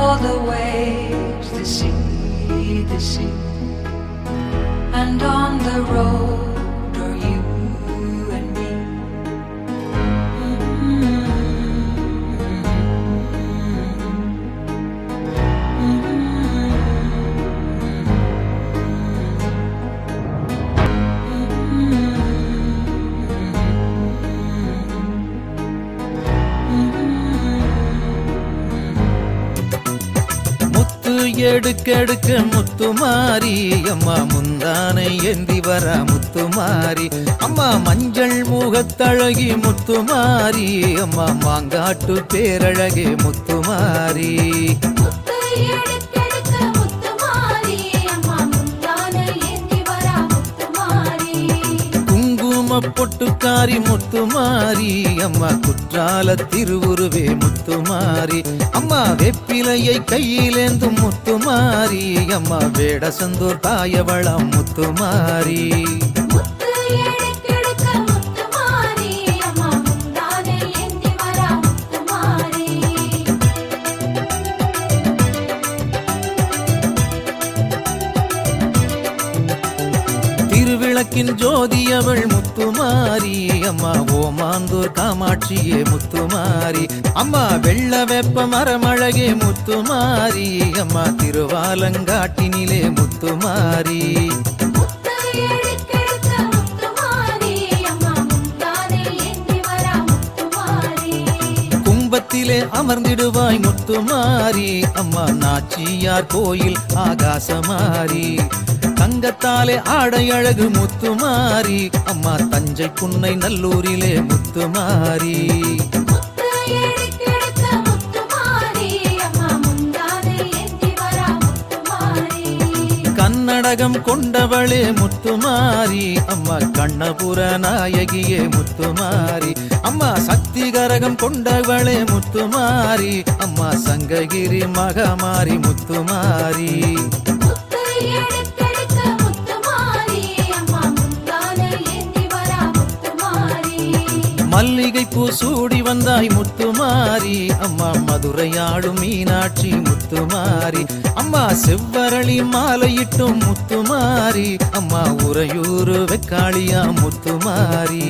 all the waves, the sea, and on the road are you and me. எடுக்கெடுக்க Muthumari அம்மா முந்தானை ஏந்தி வர முத்துமாரி அம்மா மஞ்சள் முகத்தழகி முத்துமாரி அம்மா மாங்காட்டு பேரழகே முத்துமாரி பொட்டுக்காரி முத்துமாரி அம்மா குற்றால திருவுருவே முத்துமாரி அம்மா வெப்பிலையை கையிலேந்தும் முத்துமாரி அம்மா வேடசந்தூர் தாயவளம் முத்துமாரி திருவிளக்கின் ஜோதியவள் முத்துமாரி அம்மா ஓமாந்தூர் காமாட்சியே முத்துமாரி அம்மா வெள்ள வெப்ப மரமழகே முத்துமாரி அம்மா திருவாலங்காட்டினிலே முத்துமாரி கும்பத்திலே அமர்ந்திடுவாய் முத்துமாரி அம்மா நாச்சியார் கோயில் ஆகாசமாரி தங்கத்தாலே ஆடை அழகு முத்துமாரி அம்மா தஞ்சை புன்னை நல்லூரிலே முத்துமாரி கன்னடகம் கொண்டவளே முத்துமாரி அம்மா கண்ணபுர நாயகியே முத்துமாரி அம்மா சக்தி கரகம் கொண்டவளே முத்துமாரி அம்மா சங்ககிரி மகமாரி முத்துமாரி மல்லிகை பூ சூடி வந்தாய் முத்துமாரி அம்மா மதுரையாளும் மீனாட்சி முத்துமாரி அம்மா செவ்வரளி மாலையிட்டும் முத்துமாரி அம்மா உறையூரு வெக்காளியா முத்துமாரி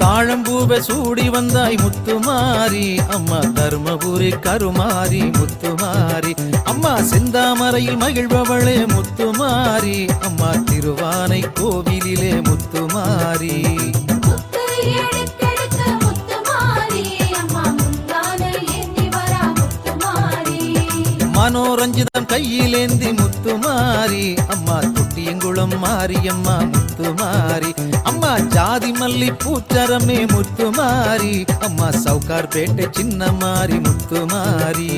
தாழம்பூவை சூடி வந்தாய் முத்துமாரி அம்மா தர்மபுரி கருமாரி முத்துமாரி அம்மா செந்தாமரையில் மகிழ்பவளே முத்துமாரி அம்மா திருவானை கோவிலிலே முத்துமாரி மனோரஞ்சிதம் கையிலேந்தி முத்துமாரி அம்மா தொட்டியங்குளம் மாரியம்மா முத்துமாரி அம்மா ஜாதி மல்லி பூச்சரமே முத்துமாரி அம்மா சவுகார் பேட்டை சின்ன மாரி முத்துமாரி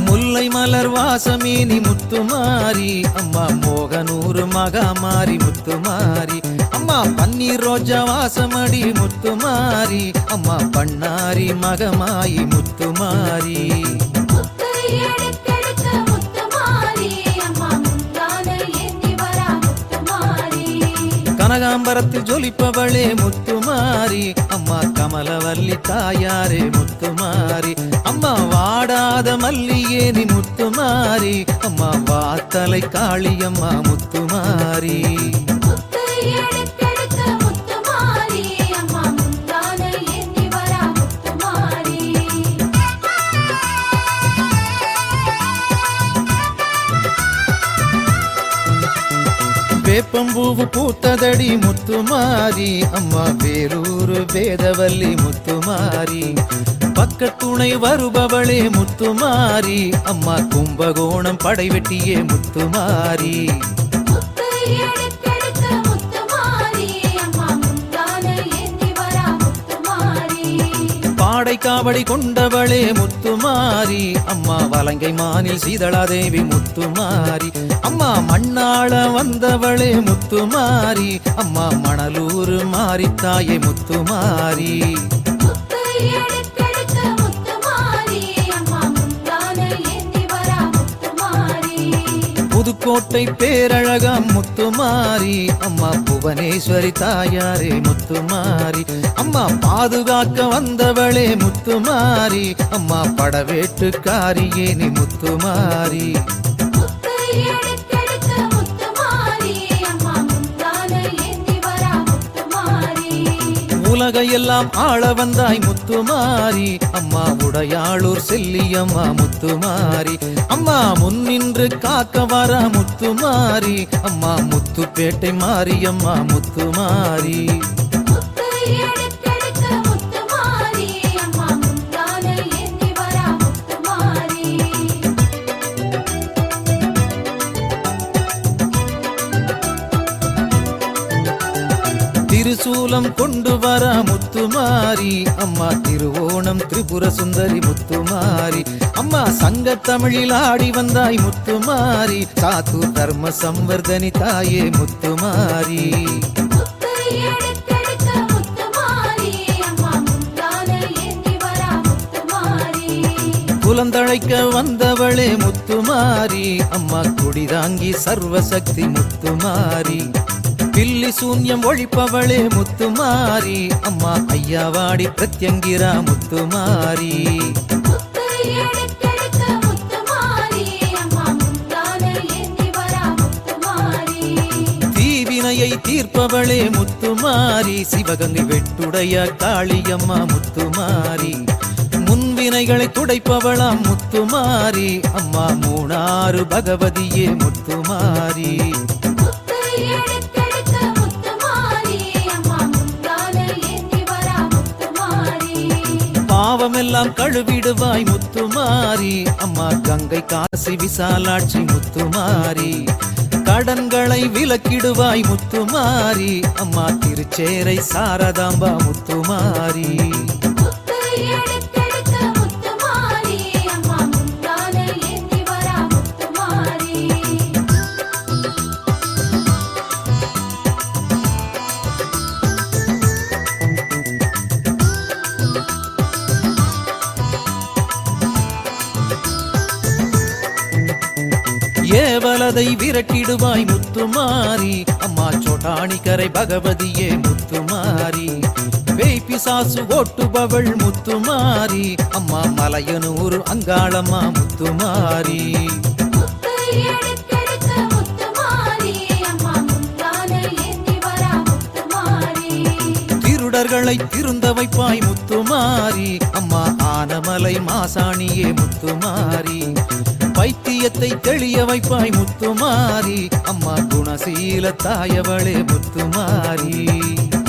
முல்லை மலர் வாசமேனி முத்துமாரி அம்மா மோகனூர் மகாமாரி முத்துமாரி அம்மா பன்னீர் ரோஜா வாசமடி முத்துமாரி அம்மா பண்ணாரி மகமாயி முத்துமாரி கனகாம்பரத்தில் ஜொலிப்பவளே முத்துமாரி அம்மா கமலவல்லி தாயாரே முத்துமாரி அம்மா வாடாத மல்லியேனி முத்துமாரி அம்மா வாத்தலை காளியம்மா முத்துமாரி வேப்பம்பூவு பூத்ததடி முத்துமாரி அம்மா வேலூரு வேதவல்லி முத்துமாரி பக்கத்துணை வருபவளே முத்துமாரி அம்மா கும்பகோணம் படைவெட்டியே முத்துமாரி பாட படைக்காவடி கொண்டவளே முத்துமாரி அம்மா வலங்கை மானில் சீதளாதேவி முத்துமாரி அம்மா மண்ணாள வந்தவளே முத்துமாரி அம்மா மணலூர் மாரித்தாயே முத்துமாரி முத்து எடுத்தெடுத்த முத்துமாரி அம்மா முந்தான ஏந்தி வரா முத்துமாரி புதுக்கோட்டை பேரழகா முத்துமாரி அம்மா புவனேஸ்வரி தாயாரே முத்துமாரி அம்மா பாதுகாக்க வந்தவளே முத்துமாரி அம்மா படவேட்டுக்காரியே நீ முத்துமாரி முத்து எடுத்தெடுத்த முத்துமாரி அம்மா முந்தான ஏந்தி வரா முத்துமாரி உலகையெல்லாம் ஆள வந்தாய் முத்துமாரி அம்மா உடையாளூர் செல்லியம்மா முத்துமாரி அம்மா முன்னின்று காக்க வர முத்துமாரி அம்மா முத்துப்பேட்டை மாரியம்மா முத்துமாரி முத்து எடுத்தெடுத்த முத்துமாரி அம்மா முந்தான ஏந்தி வரா முத்துமாரி திருசூலம் கொண்டு வர முத்துமாரி அம்மா திருவோணம் திரிபுர சுந்தரி முத்துமாரி அம்மா சங்க தமிழில் ஆடி வந்தாய் முத்துமாரி சாத்தூர் தர்ம சம்வர்தனி தாயே முத்துமாரி முத்து எடுத்தெடுத்த முத்துமாரி அம்மா முந்தான ஏந்தி வரா முத்துமாரி குலந்தழைக்க வந்தவளே முத்துமாரி அம்மா குடிதாங்கி சர்வசக்தி முத்துமாரி பில்லி சூன்யம் ஒழிப்பவளே முத்துமாரி அம்மா ஐயாவாடி பிரத்யங்கிரா முத்துமாரி முத்து எடுத்தெடுத்த முத்துமாரி அம்மா முந்தான ஏந்தி வரா முத்துமாரி தீவினையை தீர்ப்பவளே முத்துமாரி சிவகங்கை வெட்டுடைய காளியம்மா முத்துமாரி முன்வினைகளை துடைப்பவளாம் முத்துமாரி அம்மா மூணாறு பகவதியே முத்துமாரி முத்து எடுத்தெடுத்த முத்துமாரி அம்மா முந்தான ஏந்தி வரா முத்துமாரி பாவமெல்லாம் கழுவிடுவாய் முத்துமாரி அம்மா கங்கை காசி விசாலாட்சி முத்துமாரி கடன்களை விலக்கிடுவாய் முத்துமாரி அம்மா திருச்சேரை சாரதாம்பா முத்துமாரி முத்து எடுத்தெடுத்த முத்துமாரி அம்மா முந்தான ஏந்தி வரா முத்துமாரி ஏவலதை விரட்டிடுவாய் முத்துமாரி அம்மா சோட்டாணிக்கரை பகவதியே முத்துமாரி வேய்பிசாசு ஓட்டுபவள் முத்துமாரி அம்மா மலையனூர் அங்காளம்மா முத்துமாரி முத்து எடுத்தெடுத்த முத்துமாரி அம்மா முந்தான ஏந்தி வரா முத்துமாரி திருடர்களை திருந்த வைப்பாய் முத்துமாரி அம்மா ஆனமலை மாசாணியே முத்துமாரி பைத்தியத்தை தெளிய வைப்பாய் முத்துமாரி அம்மா குணசீல தாயவளே முத்துமாரி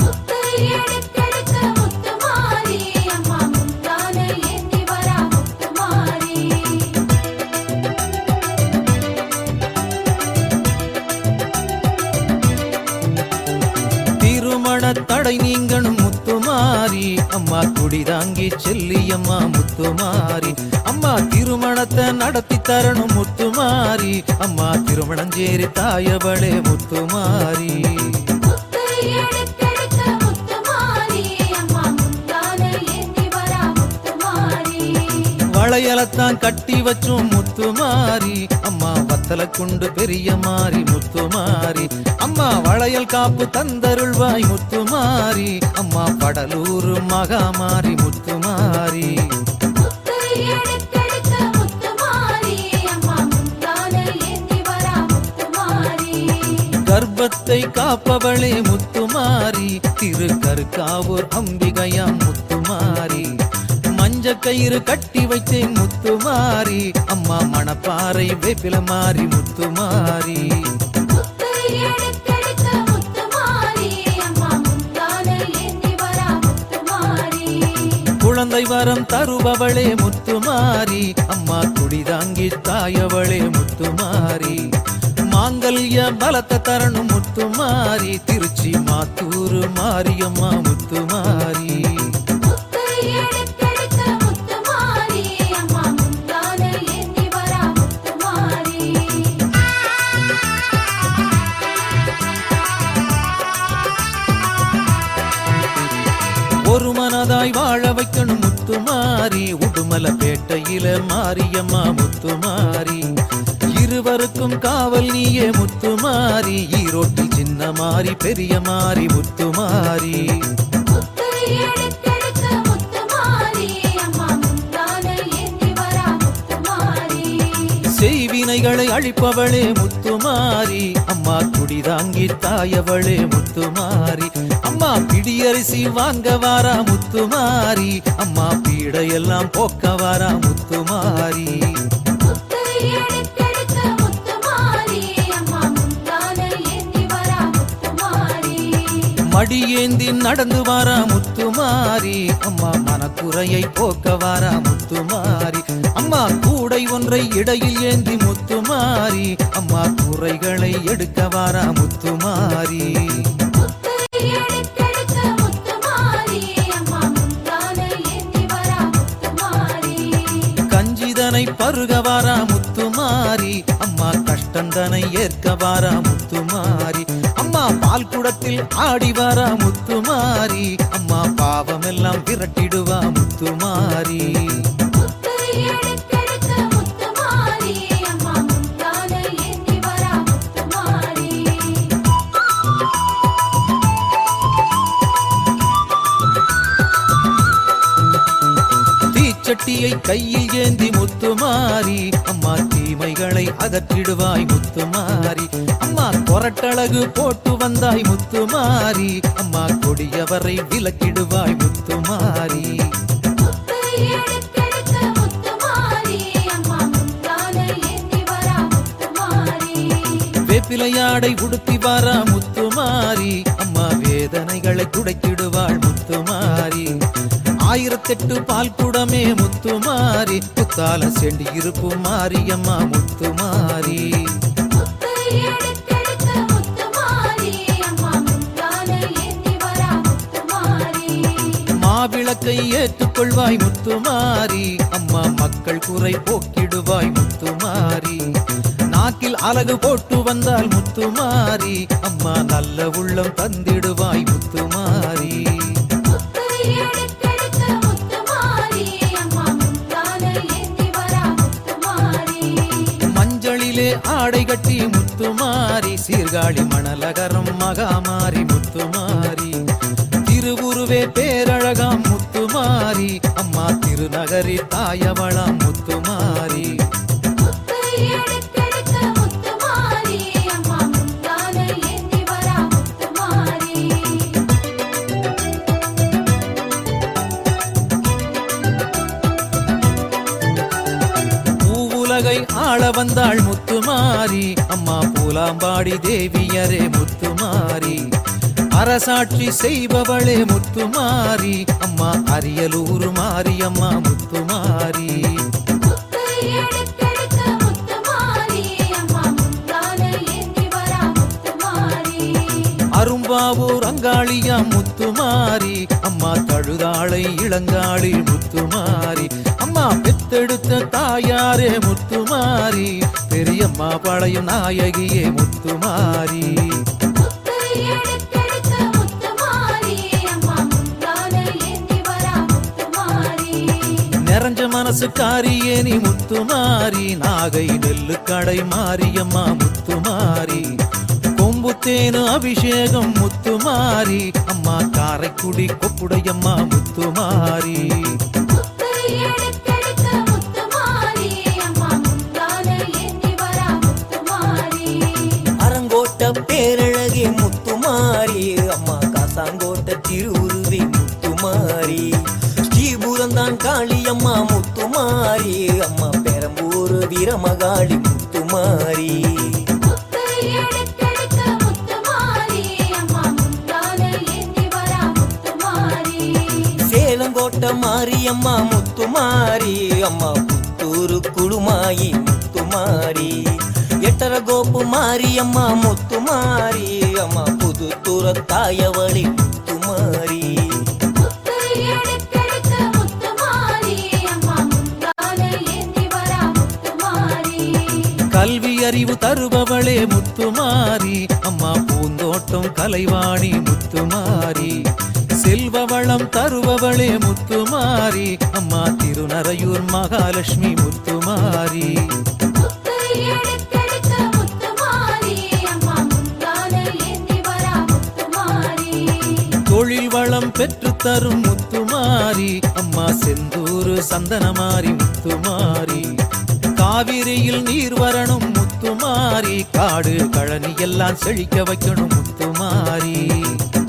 முத்து எடுத்தெடுத்த முத்துமாரி அம்மா முந்தான ஏந்தி வரா முத்துமாரி திருமண தடை நீங்கணும் முத்துமாரி அம்மா குடிதாங்கி செல்லியம்மா முத்துமாரி அம்மா திருமணத்தை நடத்தி தரணும் முத்துமாரி அம்மா திருமணஞ்சேரி தாயவளே முத்துமாரி முத்து எடுத்தெடுத்த முத்துமாரி அம்மா முந்தான ஏந்தி வரா முத்துமாரி வளையலத்தான் கட்டி வச்சோம் முத்துமாரி அம்மா வத்தல கொண்டு பெரிய மாறி முத்துமாரி அம்மா வளையல் காப்பு தந்தருள்வாய் முத்துமாரி அம்மா படலூர் மகாமாரி முத்துமாரி முத்து எடுத்தெடுத்த முத்துமாரி அம்மா முந்தான ஏந்தி வரா முத்துமாரி கர்ப்பத்தை காப்பவளே முத்துமாரி திருக்கருக்காவூர் அம்பிகையாம் முத்துமாரி மஞ்ச கயிறு கட்டி வைத்தேன் முத்துமாரி அம்மா மணப்பாறை வேப்பில மாறி முத்துமாரி முத்து எடுத்தெடுத்த முத்துமாரி அம்மா முந்தான ஏந்தி வரா முத்துமாரி குழந்தை வரம் தருபவளே முத்துமாரி அம்மா குடிதாங்கி தாயவளே முத்துமாரி மாங்கல்ய பலத்த தரணும் முத்துமாரி திருச்சி மாத்தூர் மாரியம்மா முத்துமாரி முத்து எடுத்தெடுத்த உடுமலப்பேட்டையில மாரியம்மா முத்துமாரி. இருவருக்கும் காவல் நீயே முத்துமாரி. ஈரோட்டில் சின்ன மாறி பெரிய மாறி முத்துமாரி. முத்து எடுத்தெடுத்த முத்துமாரி அம்மா முந்தானை ஏந்தி வரா முத்துமாரி. செய்வினைகளை அழிப்பவளே முத்துமாரி. அம்மா குடிதாங்கி தாயவளே முத்துமாரி. அம்மா பிடியரிசி வாங்க வாரா முத்துமாரி. அம்மா பீடையெல்லாம் போக்க வாரா முத்துமாரி. முத்து எடுத்தெடுத்த முத்துமாரி அம்மா முந்தானை ஏந்தி வரா முத்துமாரி. மடியேந்தி நடந்து வாரா முத்துமாரி. அம்மா மனக்குறையை போக்க வாரா முத்துமாரி. அம்மா கூடை ஒன்றை இடையில் ஏந்தி முத்துமாரி. அம்மா குறைகளை எடுக்க வாரா முத்துமாரி. முத்து எடுத்தெடுத்த முத்துமாரி அம்மா முந்தானை ஏந்தி வரா முத்துமாரி. கஞ்சிதனை பருக வாரா முத்துமாரி. அம்மா கஷ்டந்தனை ஏற்க வாரா முத்துமாரி. அம்மா பால் குடத்தில் ஆடி வாரா முத்துமாரி. அம்மா பாவமெல்லாம் விரட்டிடுவா முத்துமாரி. முத்து எடுத்தெடுத்த முத்துமாரி அம்மா முந்தானை ஏந்தி வரா முத்துமாரி. தீச்சட்டியை கையில் ஏந்தி முத்துமாரி. அம்மா தீமைகளை அகற்றிடுவாய் முத்துமாரி. அம்மா கொரட்டழகு போட்டு வந்தாய் முத்துமாரி. அம்மா கொடியவரை விலக்கிடுவாய் முத்துமாரி. முத்து எடுத்தெடுத்த முத்துமாரி அம்மா முந்தானை ஏந்தி வரா முத்துமாரி. வேப்பிலையாடை உடுத்தி வாரா முத்துமாரி. அம்மா வேதனைகளை துடைத்திடுவாள் முத்துமாரி. 1008 பால் குடமே முத்துமாரி. புத்தால செண்டி இருப்பும் மாரியம்மா முத்துமாரி. முத்து எடுத்தெடுத்த முத்துமாரி அம்மா முந்தானை ஏந்தி வரா முத்துமாரி. மாவிளக்கை ஏற்றுக்கொள்வாய் முத்துமாரி. அம்மா மக்கள் குறை போக்கிடுவாய் முத்துமாரி. நாக்கில் அலகு போட்டு வந்தால் முத்துமாரி. அம்மா நல்ல உள்ளம் தந்திடுவாய் முத்துமாரி. முத்து எடுத்தெடுத்த முத்துமாரி அம்மா முந்தானை ஏந்தி வரா முத்துமாரி. மஞ்சளிலே ஆடை கட்டி முத்துமாரி. சீர்காழி மணலகரம் மகாமாரி முத்துமாரி. திருவுருவே பேரழகாம் முத்துமாரி. அம்மா திருநகரி தாயவளாம் முத்துமாரி. முத்து எடுத்தெடுத்த முத்துமாரி அம்மா முந்தானை ஏந்தி வரா முத்துமாரி. பூவுலகை ஆள வந்தாள் முத்துமாரி. அம்மா பூலாம்பாடி தேவியரே முத்துமாரி. அரசாட்சி செய்பவளே முத்துமாரி. அம்மா அரியலூர் மாரியம்மா முத்துமாரி. முத்து எடுத்தெடுத்த முத்துமாரி அம்மா முந்தானை ஏந்தி வரா முத்துமாரி. அரும்பாவூர் அங்காளியா முத்துமாரி. அம்மா தழுதாளை இளங்காளி முத்துமாரி. அம்மா பெத்தெடுத்த தாயாரே முத்துமாரி. பெரியம்மா பழையும் நாயகியே முத்துமாரி. முத்து எடுத்தெடுத்த முத்துமாரி அம்மா முந்தானை ஏந்தி வரா முத்துமாரி. நிறைஞ்ச மனசுக்காரியே நீ முத்துமாரி. நாகை நெல்லு கடை மாரியம்மா முத்துமாரி. கொம்புத்தேனு அபிஷேகம் முத்துமாரி. அம்மா காரைக்குடி கொப்புடையம்மா முத்துமாரி. முத்து எடுத்தெடுத்த முத்துமாரி அம்மா முந்தானை ஏந்தி வரா முத்துமாரி. அரங்கோட்ட பேரழகே முத்துமாரி. அம்மா காசாங்கோட்ட திருவுருவே முத்துமாரி. ஸ்ரீபுரந்தான் காளியம்மா முத்துமாரி. அம்மா பெரம்பூர் வீரமகாளி முத்துமாரி. முத்து எடுத்தெடுத்த முத்துமாரி அம்மா முந்தானை ஏந்தி வரா முத்துமாரி. சேலங்கோட்ட மாரியம்மா முத்துமாரி. அம்மா புத்தூரு குழுமாயி முத்துமாரி. எட்டரகோப்பு மாரியம்மா முத்துமாரி. அம்மா புதுத்துற தாயவளி முத்துமாரி. முத்து எடுத்தெடுத்த முத்துமாரி அம்மா முந்தானை ஏந்தி வரா முத்துமாரி. கல்வி அறிவு தருபவளே முத்துமாரி. அம்மா பூந்தோட்டம் கலைவாணி முத்துமாரி. செல்வ வளம் தருபவளே முத்துமாரி அம்மா திருநறையூர் மகாலட்சுமி முத்துமாரி முத்து எடுக்கெடுக்க முத்துமாரி அம்மா முந்தான ஏந்தி வரா முத்துமாரி தொழில் வளம் பெற்று தரும் முத்துமாரி அம்மா செந்தூரு சந்தனமாரி முத்துமாரி காவிரியில் நீர் வரணும் முத்துமாரி காடு கழனி எல்லாம் செழிக்க வைக்கணும் முத்துமாரி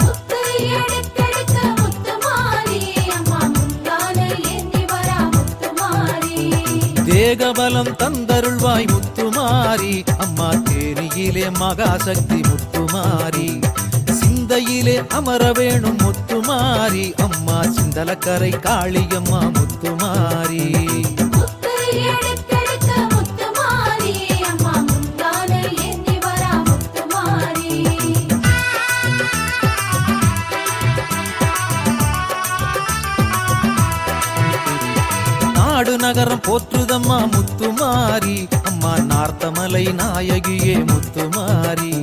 முத்து எடுக்கெடுக்க முத்துமாரி அம்மா முந்தான ஏந்தி வரா முத்துமாரி தேகபலம் தந்தருள்வாய் முத்துமாரி அம்மா தேனியிலே மகாசக்தி முத்துமாரி சிந்தையிலே அமர வேணும் முத்துமாரி அம்மா சிந்தலக்கரை காளியம்மா முத்துமாரி முத்து எடுக்கெடுக்க முத்துமாரி அம்மா முந்தான ஏந்தி வரா முத்துமாரி நாடு நகரம் போற்றுதம்மா முத்துமாரி அம்மா நார்த்தமலை நாயகியே முத்துமாரி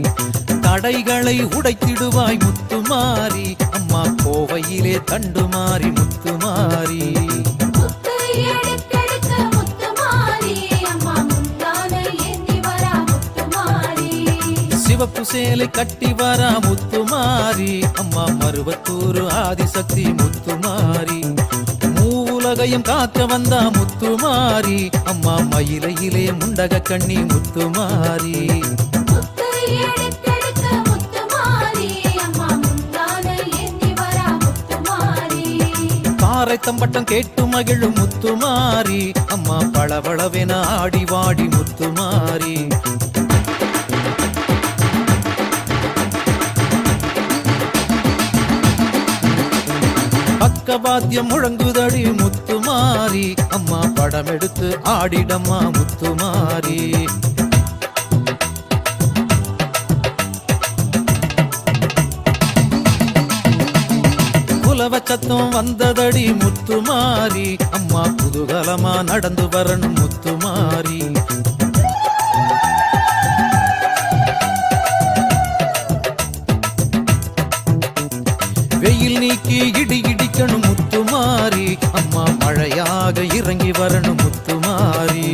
தடைகளை உடைத்திடுவாய் முத்துமாரி அம்மா கோவையிலே தண்டுமாரி முத்துமாரி முத்து எடுக்கெடுக்க முத்துமாரி அம்மா முந்தான ஏந்தி வரா முத்துமாரி சிவப்பு சேலை கட்டி வரா முத்துமாரி அம்மா மருவத்தூர் ஆதிசக்தி முத்துமாரி மூவுலகையும் காக்க வந்தா முத்துமாரி அம்மா மயிலையிலே முண்டக கண்ணி முத்துமாரி முத்து எடுக்கெடுக்க முத்துமாரி அம்மா முந்தான ஏந்தி வரா முத்துமாரி பாறை தம்பட்டம் கேட்டு மகிழும் முத்துமாரி அம்மா பளபளவென ஆடி வாடி முத்துமாரி பக்கவாத்தியம் முழங்குதடி முத்துமாரி அம்மா படம் எடுத்து ஆடிடம்மா முத்துமாரி குலவ சத்தம் வந்ததடி முத்துமாரி அம்மா குதூகலமா நடந்து வரணும் முத்துமாரி வெயில் நீக்கி இடி இடிக்கணும் முத்துமாரி அம்மா மழையாக இறங்கி வரணும் முத்துமாரி